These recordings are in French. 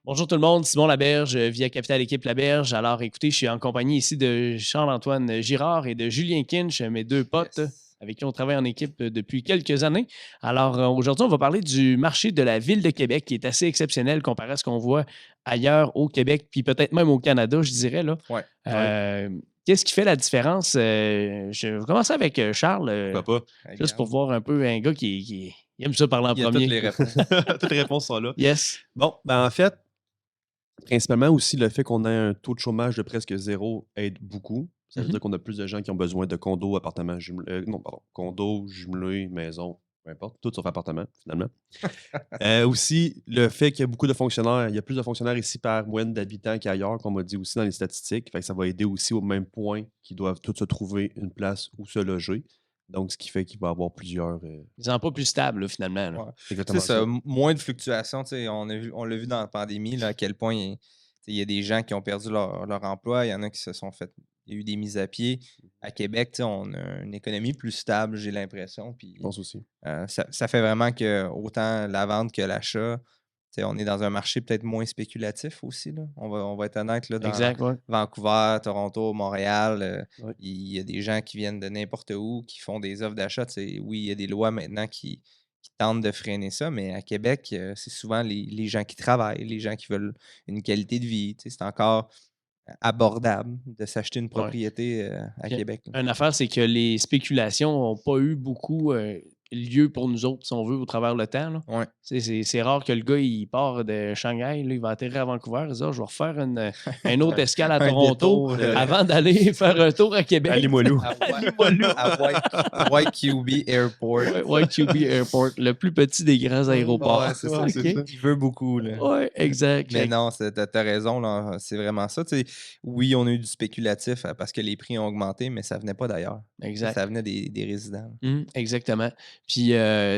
Bonjour tout le monde, Simon Laberge, via Capital Équipe Laberge. Alors écoutez, je suis en compagnie ici de Charles-Antoine Girard et de Julien Kinch, mes deux potes Yes. avec qui on travaille en équipe depuis quelques années. Alors aujourd'hui, on va parler du marché de la ville de Québec qui est assez exceptionnel comparé à ce qu'on voit ailleurs au Québec, puis peut-être même au Canada, je dirais. Là. Ouais, Ouais, Euh, Qu'est-ce qui fait la différence? Je vais commencer avec Charles, pourquoi pas? juste pour regarde. voir un peu un gars qui aime ça parler en Il y a toutes premier. les réponses. Toutes les réponses sont là. Yes. Bon, en fait, principalement aussi le fait qu'on ait un taux de chômage de presque zéro aide beaucoup. Ça veut Mhm. dire qu'on a plus de gens qui ont besoin de condos, appartements jumelés, non, pardon, condos, jumelés, maisons, peu importe, tout sauf appartement, finalement. Aussi, le fait qu'il y a beaucoup de fonctionnaires, il y a plus de fonctionnaires ici par moyenne d'habitants qu'ailleurs, qu'on m'a dit aussi dans les statistiques. Fait que ça va aider aussi au même point qu'ils doivent tous se trouver une place où se loger. Donc, ce qui fait qu'il va y avoir plusieurs. Des emplois plus stables, là, finalement. Là. Ouais. C'est Tu sais, exactement ça, ça. moins de fluctuations. Tu sais, on l'a vu dans la pandémie, là, à quel point tu sais, il y a des gens qui ont perdu leur emploi, il y en a qui se sont fait. Il y a eu des mises à pied. À Québec, tu sais, on a une économie plus stable, j'ai l'impression. Je Puis pense aussi. ça fait vraiment que autant la vente que l'achat, tu sais, on est dans un marché peut-être moins spéculatif aussi. Là. On va être honnête, là, dans Exact, ouais. Vancouver, Toronto, Montréal, Ouais. il y a des gens qui viennent de n'importe où, qui font des offres d'achat. Tu sais, oui, il y a des lois maintenant qui tentent de freiner ça, mais à Québec, c'est souvent les gens qui travaillent, les gens qui veulent une qualité de vie. Tu sais, c'est encore abordable de s'acheter une Ouais. propriété à Puis, Québec. Là. une affaire, c'est que les spéculations n'ont pas eu beaucoup lieu pour nous autres, si on veut, au travers le temps. Là. Ouais. C'est rare que le gars, il part de Shanghai, là, il va atterrir à Vancouver, il dit ah, je vais refaire une autre escale à Un Toronto détour avant d'aller faire un tour à À Québec. Limoilou. à YQB Airport. Ouais, YQB Airport, le plus petit des grands Ouais, aéroports. c'est ça. OK? C'est ça. Il veut beaucoup, là. Ouais, exact. Mais non, t'as raison, là, c'est vraiment ça. Tu sais, oui, on a eu du spéculatif parce que les prix ont augmenté, mais ça venait pas d'ailleurs. Exact. Ça venait des résidents. Exactement. Puis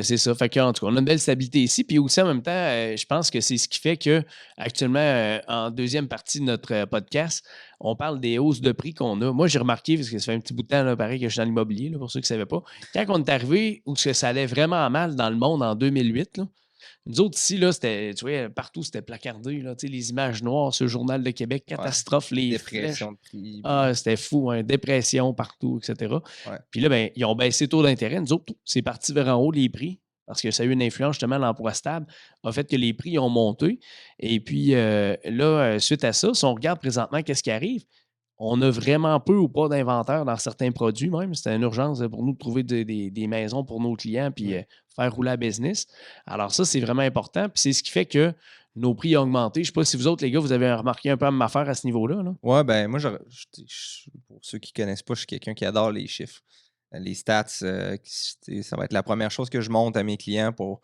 c'est ça. Fait que, en tout cas, on a une belle stabilité ici. Puis aussi, en même temps, je pense que c'est ce qui fait que actuellement, en deuxième partie de notre podcast, on parle des hausses de prix qu'on a. Moi, j'ai remarqué, parce que ça fait un petit bout de temps, là, pareil, que je suis dans l'immobilier, là, pour ceux qui ne savaient pas. Quand on est arrivé où que ça allait vraiment mal dans le monde en 2008, là, nous autres ici, là, c'était, tu vois, partout, c'était placardé. Là, tu sais, les images noires sur le Journal de Québec, Ouais. catastrophe, les flèches. Dépression de prix. Ah, c'était fou, hein, dépression partout, etc. Ouais. Puis là, ben, ils ont baissé le taux d'intérêt. Nous autres, c'est parti vers en haut les prix parce que ça a eu une influence, justement, l'emploi stable a fait que les prix ont monté. Et puis là, suite à ça, si on regarde présentement qu'est-ce qui arrive, on a vraiment peu ou pas d'inventaire dans certains produits même. C'était une urgence pour nous de trouver des maisons pour nos clients puis Ouais. faire rouler la business. Alors ça, c'est vraiment important. Puis c'est ce qui fait que nos prix ont augmenté. Je ne sais pas si vous autres, les gars, vous avez remarqué un peu la même affaire à ce niveau-là. Là. Ouais, ben moi, pour ceux qui connaissent pas, je suis quelqu'un qui adore les chiffres. Les stats, ça va être la première chose que je monte à mes clients pour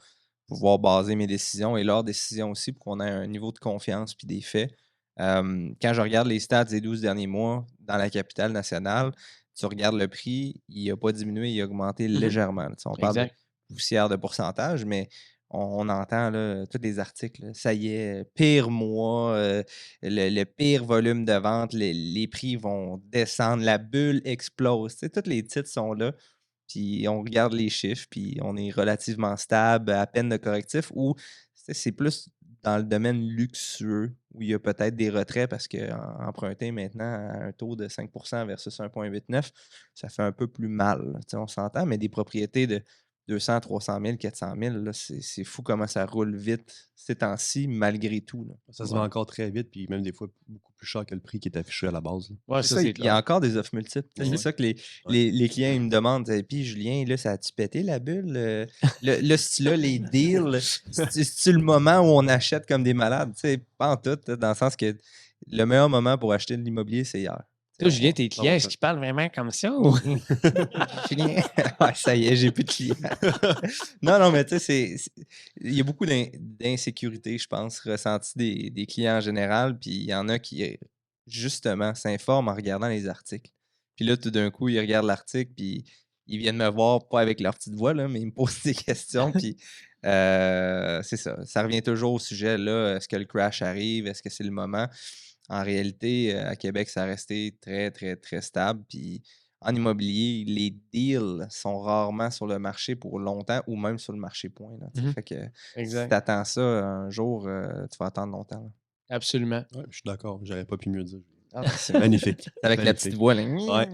pouvoir baser mes décisions et leurs décisions aussi pour qu'on ait un niveau de confiance puis des faits. Quand je regarde les stats des 12 derniers mois dans la capitale nationale, tu regardes le prix, il n'a pas diminué, il a augmenté Mhm. légèrement. Tu sais, on parle de Exact. poussière de pourcentage, mais on entend là, tous les articles. Là, ça y est, pire mois, le pire volume de vente, les prix vont descendre, la bulle explose. Tu sais, tous les titres sont là. Puis on regarde les chiffres, puis on est relativement stable, à peine de correctif, ou c'est plus dans le domaine luxueux, où il y a peut-être des retraits parce qu'emprunter maintenant à un taux de 5 versus 1,89, ça fait un peu plus mal. Là. Tu sais, on s'entend, mais des propriétés de 200, 300 000, 400 000, là, c'est fou comment ça roule vite ces temps-ci, malgré tout. Là. Ça se Ouais, vend encore très vite, puis même des fois beaucoup plus cher que le prix qui est affiché à la base. Là. ouais C'est ça, ça, c'est il y a clair. encore des offres multiples. Tu sais, Ouais. c'est ça que les, Ouais. les, les clients ils me demandent. Puis Julien, là, ça a-tu pété la bulle? Là, là, les deals, c'est-tu le moment où on achète comme des malades? Tu sais, pas en tout, là, dans le sens que le meilleur moment pour acheter de l'immobilier, c'est hier. Tu sais, Toi, Julien, tes clients, est-ce 100%. qu'ils parlent vraiment comme ça? Ou... Julien, ouais, ça y est, j'ai plus de clients. Non, mais tu sais, il y a beaucoup d'insécurité, je pense, ressenties des clients en général. Puis il y en a qui, justement, s'informent en regardant les articles. Puis là, tout d'un coup, ils regardent l'article, puis ils viennent me voir, pas avec leur petite voix, là, mais ils me posent des questions. Puis c'est ça. Ça revient toujours au sujet, là. Est-ce que le crash arrive? Est-ce que c'est le moment? En réalité, à Québec, ça a resté très, très, très stable. Puis en immobilier, les deals sont rarement sur le marché pour longtemps ou même sur le marché point. Là, tu sais. Mhm. Fait que si tu Exact. attends ça un jour, tu vas attendre longtemps. Là. Absolument. Ouais, je suis d'accord. J'aurais pas pu mieux dire. Ah, ben, c'est Magnifique. avec la petite Magnifique. voix, là.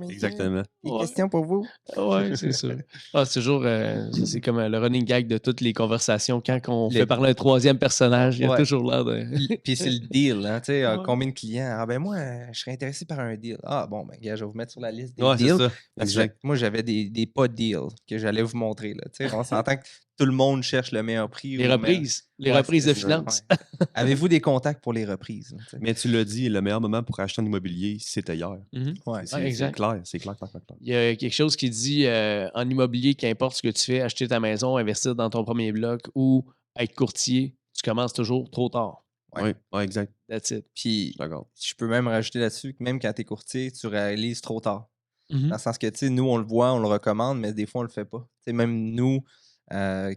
Ouais, exactement. Des Ouais. questions pour vous? Ouais, c'est sûr. Ah, c'est toujours, ça, c'est comme le running gag de toutes les conversations. Quand on Le- fait parler un troisième personnage, il y a Ouais. toujours l'air de. Puis c'est le deal, hein, tu sais, Ouais. combien de clients? Ah ben moi, je serais intéressé par un deal. Ah bon, ben gars, je vais vous mettre sur la liste des Ouais, c'est deals. ça. Parce que Exact. moi, j'avais des pas de deals que j'allais vous montrer, là. Tu sais, on s'entend que tout le monde cherche le meilleur prix. Les ou le meilleur- reprises. Les Ouais, reprises c'est de ça, finances. ouais. Avez-vous des contacts pour les reprises? Là, tu sais? Mais tu l'as dit, le meilleur moment pour acheter un immobilier, c'était hier. Mhm. Ouais. C'est Ouais, exact. clair, c'est clair, clair, clair, clair. Il y a quelque chose qui dit en immobilier, qu'importe ce que tu fais, acheter ta maison, investir dans ton premier bloc ou être courtier, tu commences toujours trop tard. Ouais. Ouais, ouais, exact. That's it. Puis, D'accord. je peux même rajouter là-dessus que même quand tu es courtier, tu réalises trop tard. Mhm. Dans le sens que, tu sais, nous, on le voit, on le recommande, mais des fois, on le fait pas. Tu sais, même nous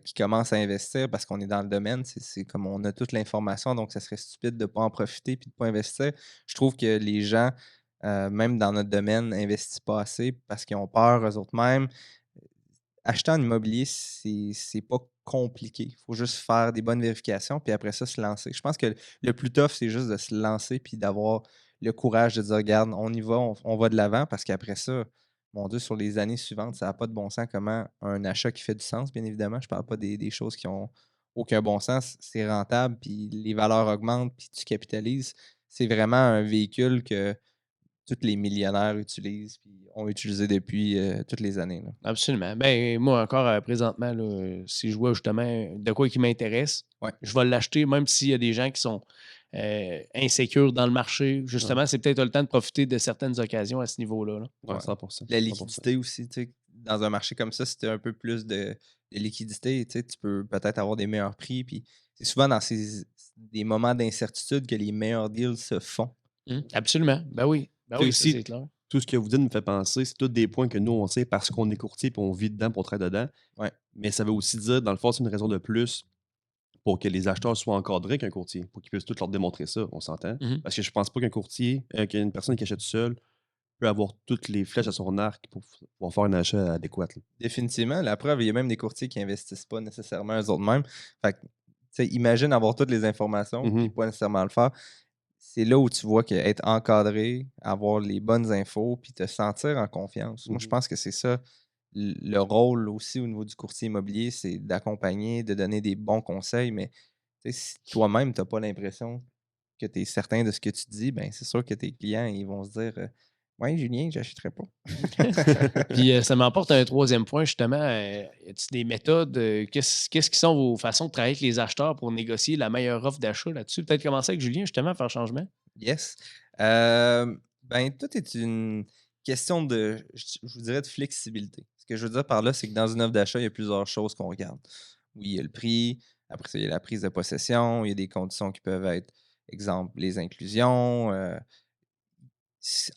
qui commencent à investir parce qu'on est dans le domaine, c'est comme on a toute l'information, donc ça serait stupide de ne pas en profiter et de ne pas investir. Je trouve que les gens, même dans notre domaine, n'investissent pas assez parce qu'ils ont peur eux autres mêmes. Acheter en immobilier, c'est pas compliqué. Il faut juste faire des bonnes vérifications, puis après ça, se lancer. Je pense que le plus tough, c'est juste de se lancer puis d'avoir le courage de dire, regarde, on y va, on va de l'avant, parce qu'après ça, mon Dieu, sur les années suivantes, ça n'a pas de bon sens comment un achat qui fait du sens, bien évidemment. Je parle pas des choses qui ont aucun bon sens. C'est rentable, puis les valeurs augmentent, puis tu capitalises. C'est vraiment un véhicule que tous les millionnaires utilisent, puis ont utilisé depuis toutes les années, là. Absolument. Ben, moi, encore présentement, là, si je vois justement de quoi qui m'intéresse, Ouais. je vais l'acheter, même s'il y a des gens qui sont insécures dans le marché. Justement, c'est peut-être le temps de profiter de certaines occasions à ce niveau-là. Là. Ouais, Ouais. 100%. La 100%. liquidité aussi, tu sais, dans un marché comme ça, si tu as un peu plus de liquidité, tu sais, tu peux peut-être avoir des meilleurs prix. Puis c'est souvent dans des moments d'incertitude que les meilleurs deals se font. Absolument. Ben oui. Ben Puis oui, ça, aussi, c'est clair. tout ce que vous dites me fait penser, c'est tous des points que nous, on sait parce qu'on est courtier et on vit dedans pour travailler dedans. Ouais. Mais ça veut aussi dire, dans le fond, c'est une raison de plus pour que les acheteurs soient encadrés qu'un courtier, pour qu'ils puissent tout leur démontrer ça, on s'entend. Mhm. Parce que je pense pas qu'un courtier, qu'une personne qui achète seule peut avoir toutes les flèches à son arc pour pouvoir faire un achat adéquat. Là. Définitivement. La preuve, il y a même des courtiers qui investissent pas nécessairement eux autres mêmes. Fait que, tu sais, imagine avoir toutes les informations Mhm. puis pas nécessairement le faire. C'est là où tu vois qu'être encadré, avoir les bonnes infos, puis te sentir en confiance. Moi, je Mhm. pense que c'est ça le rôle aussi au niveau du courtier immobilier, c'est d'accompagner, de donner des bons conseils. Mais tu sais, si toi-même, tu n'as pas l'impression que tu es certain de ce que tu dis, ben c'est sûr que tes clients ils vont se dire ouais, Julien, j'achèterai pas. Puis ça m'emporte à un troisième point, justement. Y a-t-il des méthodes? Qu'est-ce qui sont vos façons de travailler avec les acheteurs pour négocier la meilleure offre d'achat là-dessus? Peut-être commencer avec Julien, justement, à faire changement. Yes. Ben, tout est une question de, je vous dirais, de flexibilité. Ce que je veux dire par là, c'est que dans une offre d'achat, il y a plusieurs choses qu'on regarde. Oui, il y a le prix, après ça, il y a la prise de possession, il y a des conditions qui peuvent être, exemple, les inclusions.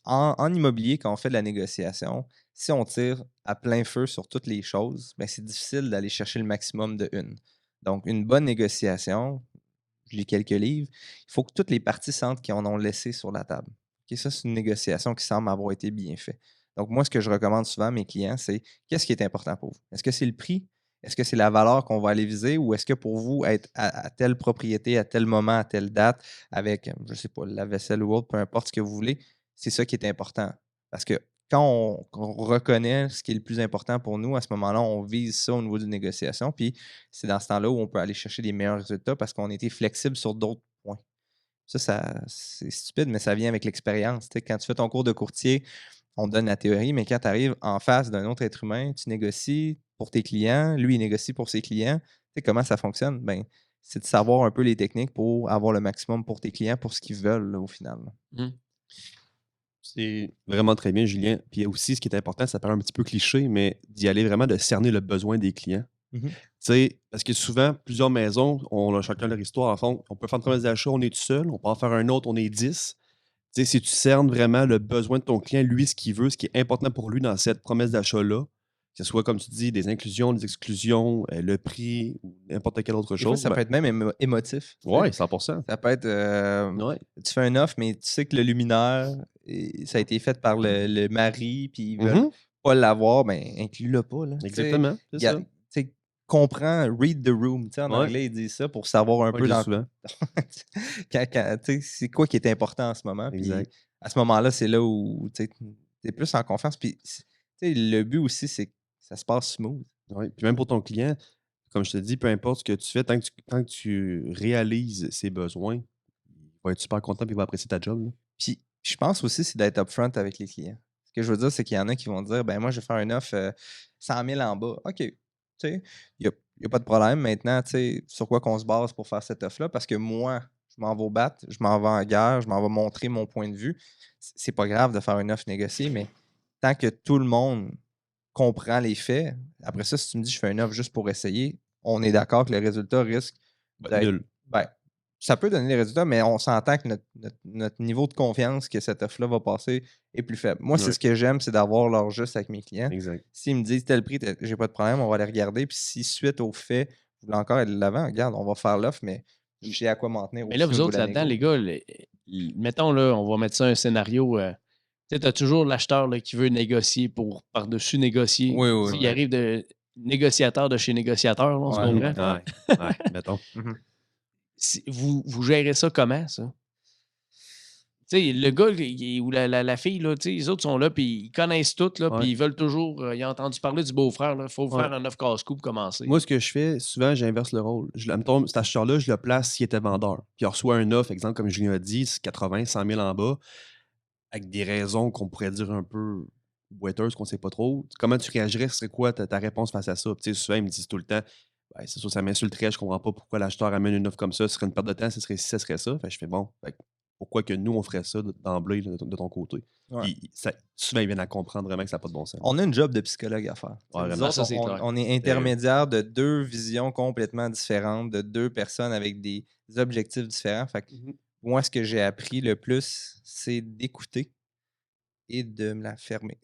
En immobilier, quand on fait de la négociation, si on tire à plein feu sur toutes les choses, ben, c'est difficile d'aller chercher le maximum de une. Donc, une bonne négociation, je lis quelques livres, il faut que toutes les parties sentent qu'ils en ont laissé sur la table. Ok, ça, c'est une négociation qui semble avoir été bien faite. Donc, moi, ce que je recommande souvent à mes clients, c'est qu'est-ce qui est important pour vous? Est-ce que c'est le prix? Est-ce que c'est la valeur qu'on va aller viser? Ou est-ce que pour vous, être à telle propriété, à tel moment, à telle date, avec, je ne sais pas, la vaisselle ou autre, peu importe ce que vous voulez, c'est ça qui est important. Parce que quand on reconnaît ce qui est le plus important pour nous, à ce moment-là, on vise ça au niveau d'une négociation. Puis c'est dans ce temps-là où on peut aller chercher des meilleurs résultats parce qu'on a été flexible sur d'autres points. Ça c'est stupide, mais ça vient avec l'expérience. Tu sais, quand tu fais ton cours de courtier, on te donne la théorie, mais quand tu arrives en face d'un autre être humain, tu négocies pour tes clients, lui, il négocie pour ses clients. Tu sais comment ça fonctionne? Ben, c'est de savoir un peu les techniques pour avoir le maximum pour tes clients, pour ce qu'ils veulent là, au final. Mm. C'est vraiment très bien, Julien. Puis aussi, ce qui est important, ça paraît un petit peu cliché, mais d'y aller vraiment de cerner le besoin des clients. Mhm. Tu sais, parce que souvent, plusieurs maisons, on a chacun leur histoire. En fond, on peut faire une promesse d'achat, on est tout seul. On peut en faire un autre, on est 10. Tu sais, si tu cernes vraiment le besoin de ton client, lui, ce qu'il veut, ce qui est important pour lui dans cette promesse d'achat-là, que ce soit, comme tu dis, des inclusions, des exclusions, le prix ou n'importe quelle autre Des fois, chose. ça peut être même émotif. Tu sais. Oui, 100%. Ça peut être, Ouais. tu fais une offre, mais tu sais que le luminaire, ça a été fait par le mari, puis ils veulent Mhm. pas l'avoir, ben inclus-le pas. Là. Tu sais, Exactement, c'est ça. tu sais, comprends, read the room. Tu sais, en Ouais. anglais, ils disent ça pour savoir un Ouais, peu je le dis dans souvent. tu sais, c'est quoi qui est important en ce moment. Puis Exact. à ce moment-là, c'est là où tu es plus en confiance. Puis tu sais, le but aussi, c'est que ça se passe smooth. Ouais. Puis même pour ton client, comme je te dis, peu importe ce que tu fais, tant que tu réalises ses besoins, il va être super content et il va apprécier ta job, là. Puis je pense aussi, c'est d'être upfront avec les clients. Ce que je veux dire, c'est qu'il y en a qui vont dire, ben moi, je vais faire une offre 100 000 en bas. OK, tu sais, il y a pas de problème. Maintenant, tu sais, sur quoi qu'on se base pour faire cette offre-là? Parce que moi, je m'en vais battre, je m'en vais en guerre, je m'en vais montrer mon point de vue. C'est pas grave de faire une offre négociée, mais tant que tout le monde comprend les faits, après ça, si tu me dis je fais une offre juste pour essayer, on est d'accord que le résultat risque Ben, d'être. nul. Ben, ça peut donner des résultats, mais on s'entend que notre niveau de confiance que cette offre-là va passer est plus faible. Moi, c'est Ouais. ce que j'aime, c'est d'avoir l'heure juste avec mes clients. Exact. S'ils me disent tel prix, j'ai pas de problème, on va aller regarder. Puis si suite au fait, vous voulez encore aller de l'avant, regarde, on va faire l'offre, mais je sais à quoi m'en tenir Mais là, aussi au vous niveau de autres, la là-dedans, négo. les gars, mettons, là, on va mettre ça un scénario. Tu sais, as toujours l'acheteur là, qui veut négocier pour par-dessus négocier. Oui, oui, Il oui. arrive de négociateur de chez négociateur, là, on se Ouais, comprend. ouais. Ouais, mettons. Mhm. Vous gérez ça comment, ça? Tu sais, le gars ou la fille, là, tu sais, les autres sont là, puis ils connaissent tout, là, Ouais. puis ils veulent toujours. Ils ont entendu parler du beau-frère, il faut Ouais. faire un offre casse-cou pour commencer. Moi, ce que je fais, souvent, j'inverse le rôle. Mettons, cet acheteur-là, je le place s'il était vendeur. Puis il reçoit un offre, exemple, comme Julien a dit, c'est 80, 100 000 en bas, avec des raisons qu'on pourrait dire un peu boiteuses, qu'on ne sait pas trop. Comment tu réagirais? Ce serait quoi ta réponse face à ça? Puis, tu sais, souvent, ils me disent tout le temps, ben, c'est sûr, ça m'insulterait, je comprends pas pourquoi l'acheteur amène une offre comme ça. Ce serait une perte de temps, ce serait ci, ce serait ça. Fait que je fais bon, fait que pourquoi que nous, on ferait ça d'emblée là, de ton côté? Ouais. Puis souvent, ils viennent à comprendre vraiment que ça n'a pas de bon sens. On a une job de psychologue à faire. Ouais, Nous vraiment. autres, Ça, c'est clair. on est intermédiaire de deux visions complètement différentes, de deux personnes avec des objectifs différents. Fait que Mhm. moi, ce que j'ai appris le plus, c'est d'écouter et de me la fermer.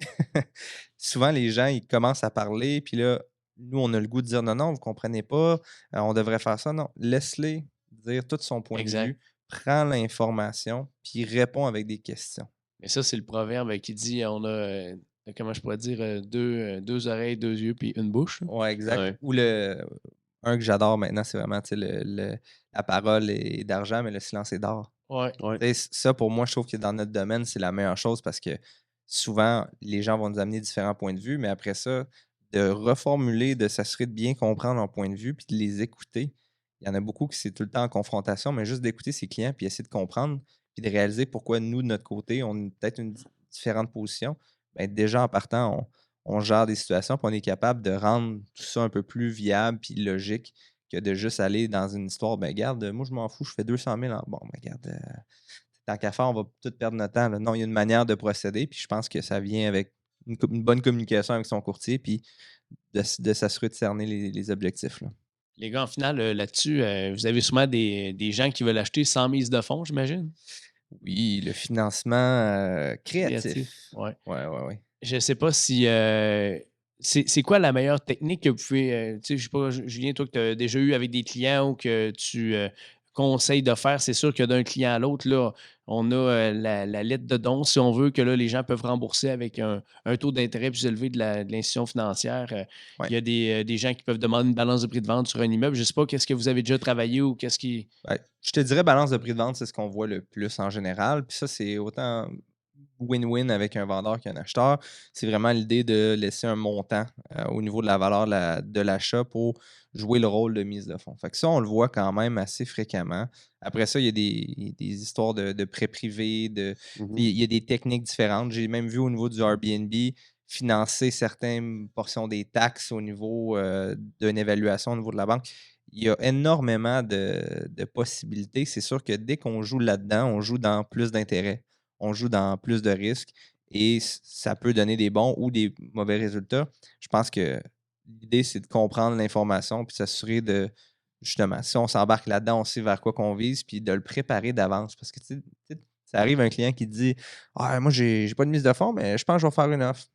Souvent, les gens, ils commencent à parler, puis là, nous, on a le goût de dire non, non, vous ne comprenez pas, on devrait faire ça. Non, laisse-les dire tout son point de Exact. vue, prends l'information, puis réponds avec des questions. Mais ça, c'est le proverbe qui dit on a, comment je pourrais dire, deux oreilles, deux yeux, puis une bouche. Là. Ouais, exact. Ouais. Ou un que j'adore maintenant, c'est vraiment, tu sais, la parole est d'argent, mais le silence est d'or. Ouais. Ouais. Tu sais, ça, pour moi, je trouve que dans notre domaine, c'est la meilleure chose parce que souvent, les gens vont nous amener différents points de vue, mais après ça, de reformuler, de s'assurer de bien comprendre leur point de vue, puis de les écouter. Il y en a beaucoup qui c'est tout le temps en confrontation, mais juste d'écouter ses clients, puis essayer de comprendre, puis de réaliser pourquoi nous, de notre côté, on a peut-être une différente position. Ben, déjà, en partant, on gère des situations, puis on est capable de rendre tout ça un peu plus viable puis logique que de juste aller dans une histoire. Ben, regarde, moi, je m'en fous, je fais 200 000 Bon, ben, regarde, tant qu'à faire, on va tout perdre notre temps. Là. Non, il y a une manière de procéder, puis je pense que ça vient avec une bonne communication avec son courtier, puis de s'assurer de cerner les objectifs. Là. Les gars, en final, là-dessus, vous avez souvent des gens qui veulent acheter sans mise de fonds, j'imagine? Oui, le financement créatif. Ouais. Ouais, ouais, ouais. Je sais pas si. C'est quoi la meilleure technique que vous pouvez. Tu sais, je sais pas, Julien, toi, que tu as déjà eu avec des clients ou que tu conseilles de faire, c'est sûr que d'un client à l'autre, là, on a la lettre de don, si on veut, que là, les gens peuvent rembourser avec un taux d'intérêt plus élevé de l'institution financière. Ouais. Il y a des gens qui peuvent demander une balance de prix de vente sur un immeuble. Je ne sais pas, qu'est-ce que vous avez déjà travaillé ou qu'est-ce qui. Ben, je te dirais balance de prix de vente, c'est ce qu'on voit le plus en général. Puis ça, c'est autant win-win avec un vendeur qu'un acheteur. C'est vraiment l'idée de laisser un montant au niveau de la valeur de l'achat pour jouer le rôle de mise de fonds. Fait que ça, on le voit quand même assez fréquemment. Après ça, il y a des histoires de prêts privés, Mhm. il y a des techniques différentes. J'ai même vu au niveau du Airbnb financer certaines portions des taxes au niveau d'une évaluation au niveau de la banque. Il y a énormément de possibilités. C'est sûr que dès qu'on joue là-dedans, on joue dans plus d'intérêts, on joue dans plus de risques et ça peut donner des bons ou des mauvais résultats. Je pense que l'idée, c'est de comprendre l'information puis s'assurer de, justement, si on s'embarque là-dedans, on sait vers quoi qu'on vise puis de le préparer d'avance. Parce que tu sais, ça arrive un client qui dit ah, moi, j'ai pas de mise de fonds, mais je pense que je vais faire une offre.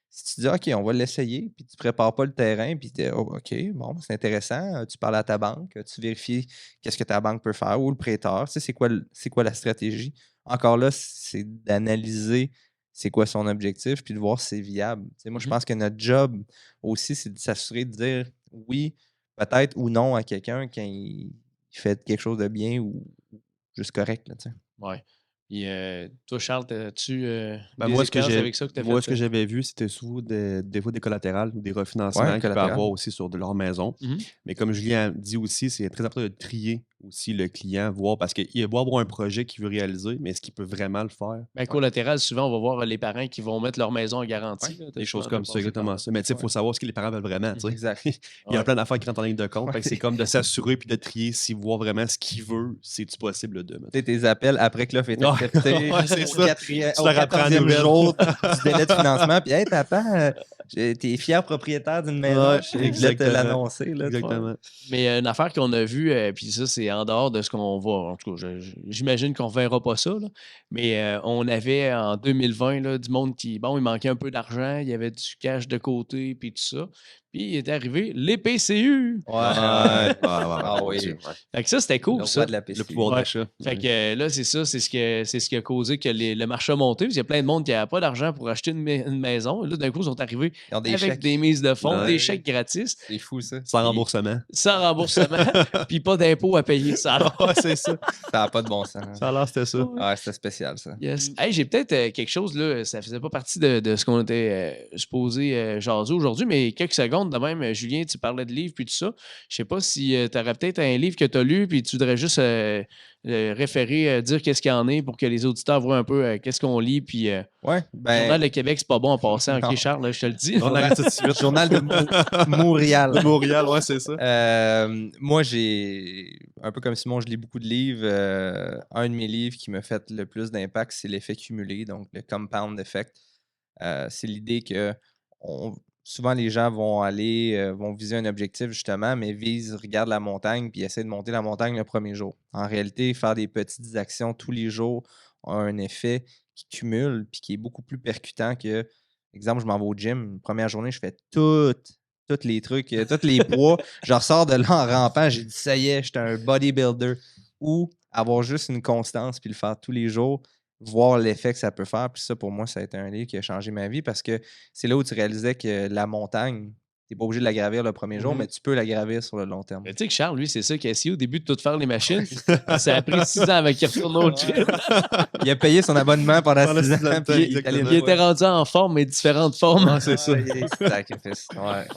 Si tu dis OK, on va l'essayer, puis tu prépares pas le terrain, puis tu oh, OK, bon, c'est intéressant. Tu parles à ta banque, tu vérifies qu'est-ce que ta banque peut faire ou le prêteur. Tu sais, c'est quoi la stratégie. Encore là, c'est d'analyser c'est quoi son objectif, puis de voir si c'est viable. Tu sais, moi, je Mhm. pense que notre job aussi, c'est de s'assurer de dire oui, peut-être ou non à quelqu'un quand il fait quelque chose de bien ou juste correct, là, tu sais. Ouais. Puis toi, Charles, as-tu Ben, des expériences avec ça que tu as moi, ce fait? que j'avais vu, c'était souvent des fois des collatérales ou des Ouais, refinancements qu'il peut collatéral. avoir aussi sur de leur maison. Mais comme Julien dit aussi, c'est très important de trier aussi le client, voir parce qu'il va avoir un projet qu'il veut réaliser, mais est-ce qu'il peut vraiment le faire? Ben, collatéral, souvent, on va voir les parents qui vont mettre leur maison en garantie. Ouais, là. T'as Des choses souvent comme dû ça, passer par exactement là. ça. Mais tu sais, il Ouais. faut savoir ce que les parents veulent vraiment, tu sais. Exact. Il y a Ouais. plein d'affaires qui rentrent en ligne de compte. Fait que Ouais. c'est comme de s'assurer puis de trier s'il voit vraiment ce qu'il veut, c'est-tu possible de, Tu mettons. sais, tes appels après que l'offre est Ouais. acceptée, Ouais, c'est ça. au leur apprends la 14e nouvelle. jour du délai de financement. Puis, hey, papa, t'es fier propriétaire d'une maison, Ouais, je voulais te exactement. l'annoncer. Là, tu vois. Exactement. Mais une affaire qu'on a vue, puis ça, c'est en dehors de ce qu'on voit. En tout cas, j'imagine qu'on ne verra pas ça. Là. Mais on avait en 2020 là, du monde qui, bon, il manquait un peu d'argent, il y avait du cash de côté, puis tout ça. Puis il est arrivé les PCU. Ouais, Ah oui. Dieu, ouais. Fait que ça, c'était Le cool, roi ça. de la Le PCU. pouvoir Ouais. d'achat. Fait que là, c'est ça, c'est ce qui a causé que le marché a monté. Puis il y a plein de monde qui n'avait pas d'argent pour acheter une maison. Et là, d'un coup, ils sont arrivés Ils ont des avec chèques. des mises de fonds, Ouais. des chèques gratis, C'est fou, ça. Sans remboursement. sans remboursement, puis pas d'impôt à payer. Ça a l'air. Ouais, c'est ça. Ça n'a pas de bon sens. Ça a l'air, c'était ça. Ouais, c'était spécial, ça. Yes. Hey, j'ai peut-être quelque chose, là, ça faisait pas partie de ce qu'on était supposé jaser aujourd'hui, mais quelques secondes de même, Julien, tu parlais de livres puis tout ça. Je sais pas si tu aurais peut-être un livre que tu as lu puis tu voudrais juste référer, dire qu'est-ce qu'il y en est pour que les auditeurs voient un peu qu'est-ce qu'on lit. Puis, Ouais, Journal ben. de Québec, c'est pas bon en passant. Non. OK, Charles, là, je te le dis. On arrête tout de suite. Journal de Montréal. Montréal, ouais, c'est ça. Moi, j'ai, un peu comme Simon, je lis beaucoup de livres. Un de mes livres qui m'a fait le plus d'impact, c'est l'effet cumulé, donc le compound effect. C'est l'idée que souvent les gens vont viser un objectif justement, mais regardent la montagne puis essaient de monter la montagne le premier jour. En réalité, faire des petites actions tous les jours a un effet qui cumule puis qui est beaucoup plus percutant que, exemple, je m'en vais au gym, première journée, je fais tous les trucs, tous les poids. Je ressors de là en rampant, j'ai dit ça y est, j'étais un bodybuilder. Ou avoir juste une constance puis le faire tous les jours, voir l'effet que ça peut faire. Puis ça, pour moi, ça a été un livre qui a changé ma vie parce que c'est là où tu réalisais que la montagne, tu n'es pas obligé de la gravir le premier jour, mais tu peux la gravir sur le long terme. Mais tu sais que Charles, lui, c'est ça qu'il a essayé au début de tout faire les machines. Ça a pris 6 ans avec qu'il retourne au gym. Il a payé son abonnement pendant Pendant 6 6 ans, ans. Puis il est allé exactement. Il était rendu en forme, mais différentes formes. Ouais, c'est ça. Sacrifice.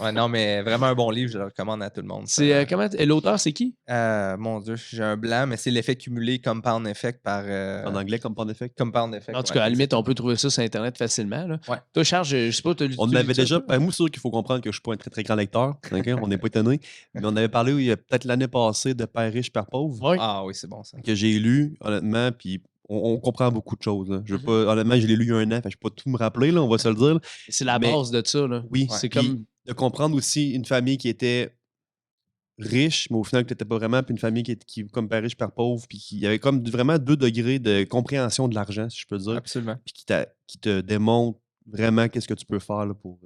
Ouais, non, mais vraiment un bon livre, je le recommande à tout le monde. C'est comment l'auteur, c'est qui? Mon Dieu, j'ai un blanc, mais c'est l'effet cumulé Compound Effect par. En anglais, Compound Effect. Compound Effect. En tout cas, à la limite, on peut trouver ça sur Internet facilement. Là. Ouais. Toi, Charles, je sais pas, tu as lu On tu lis avait ça, déjà. toi? Ben, moi, c'est sûr qu'il faut comprendre que je ne suis pas un très, très grand lecteur. OK? On n'est pas étonné. Mais on avait parlé il y a peut-être l'année passée de Père riche, Père pauvre, Oui. Ah oui, c'est bon ça. que j'ai lu, honnêtement, puis on comprend beaucoup de choses. Là. Je veux pas, honnêtement, je l'ai lu il y a un an, fait que je ne vais pas tout me rappeler, là, on va se le dire. Là. C'est la Mais- base de ça. Là. Oui, C'est puis comme. de comprendre aussi une famille qui était riche, mais au final, qui n'était pas vraiment, puis une famille qui comme Père riche, Père pauvre, puis qui y avait comme vraiment 2 degrés de compréhension de l'argent, si je peux dire, Absolument. puis qui te démontre vraiment qu'est-ce que tu peux faire là, pour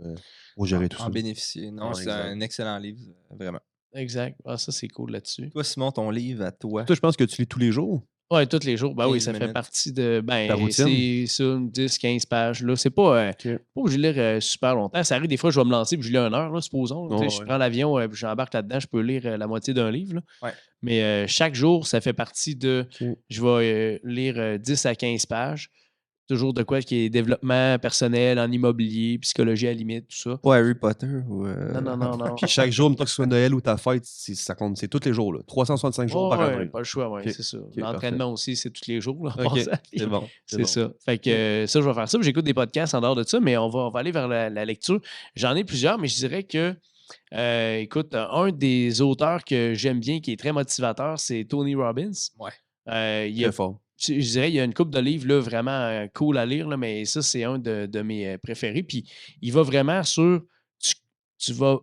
gérer tout En ça. bénéficier. Non, Ouais, c'est exact. un excellent livre, vraiment. Exact. Ah, ça, c'est cool là-dessus. Toi, Simon, ton livre à toi. Toi, je pense que tu lis tous les jours. Oui, tous les jours. Ben oui, 15 ça fait minutes. partie de. Ta Ben, routine? c'est ça, 10, 15 pages. Là. C'est pas. Pas que je lire super longtemps. Ça arrive des fois, je vais me lancer puis je lis 1 heure, là, supposons. Tu sais, Ouais, je ouais. prends l'avion puis j'embarque là-dedans, je peux lire la moitié d'un livre. Là. Ouais. Mais chaque jour, ça fait partie de. Ok. Je vais lire 10 à 15 pages. Toujours de quoi qui est développement personnel en immobilier, psychologie à la limite, tout ça. Pas Harry Potter ou. Non. Puis chaque jour, mettons que ce soit Noël ou ta fête, ça compte, c'est tous les jours. Là. 365 jours par Ouais, année. pas le choix, oui, Ok. c'est ça. Ok, L'entraînement aussi, c'est tous les jours. Là, en OK, passant. c'est bon. C'est bon. ça. Fait que ça, je vais faire ça. Puis j'écoute des podcasts en dehors de ça, mais on va aller vers la lecture. J'en ai plusieurs, mais je dirais que, écoute, un des auteurs que j'aime bien, qui est très motivateur, c'est Tony Robbins. Ouais. Il y a, Très fort. je dirais, il y a une couple de livres là, vraiment cool à lire, là, mais ça, c'est un de mes préférés. Puis il va vraiment sur, tu vas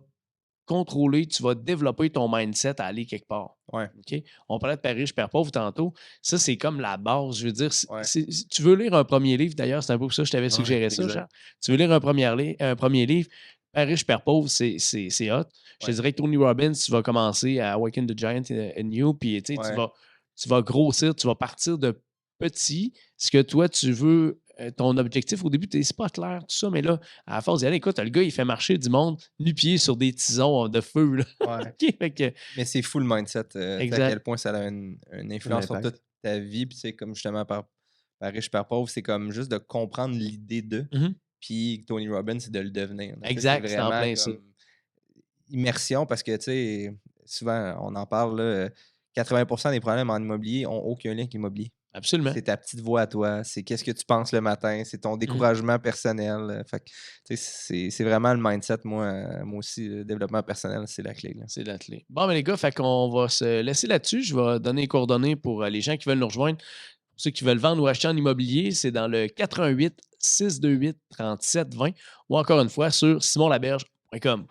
contrôler, tu vas développer ton mindset à aller quelque part. Ouais. OK? On parlait de Père riche, Père pauvre tantôt. Ça, c'est comme la base. Je veux dire, Ouais. tu veux lire un premier livre, d'ailleurs, c'est un peu pour ça que je t'avais suggéré ça, exact. Charles. Tu veux lire un premier livre, Père riche, Père pauvre, c'est hot. Je te Ouais. dirais que Tony Robbins, tu vas commencer à Awaken the Giant in You, puis tu sais, Ouais. tu vas grossir, tu vas partir de petit, ce que toi, tu veux ton objectif au début, c'est pas clair, tout ça, mais là, à la force d'y aller, écoute, le gars, il fait marcher du monde nu-pied sur des tisons de feu. Là. Ouais. OK, fait que, Mais c'est fou le mindset, tu sais, à exact. quel point ça a une influence sur impact. toute ta vie. Puis, c'est comme justement par riche, par pauvre, c'est comme juste de comprendre l'idée de. Mhm. Puis Tony Robbins, c'est de le devenir. Tu sais, c'est Exact, c'est en vraiment plein ça. comme immersion parce que, tu sais, souvent, on en parle, là, 80% des problèmes en immobilier n'ont aucun lien avec l'immobilier. Absolument. C'est ta petite voix à toi, c'est qu'est-ce que tu penses le matin, c'est ton découragement personnel. Fait que, tu sais, c'est vraiment le mindset, moi aussi, le développement personnel, c'est la clé. Là. C'est la clé. Bon, mais les gars, fait qu'on va se laisser là-dessus. Je vais donner les coordonnées pour les gens qui veulent nous rejoindre. Pour ceux qui veulent vendre ou acheter en immobilier, c'est dans le 88 628 37 20 ou encore une fois sur simonlaberge.com.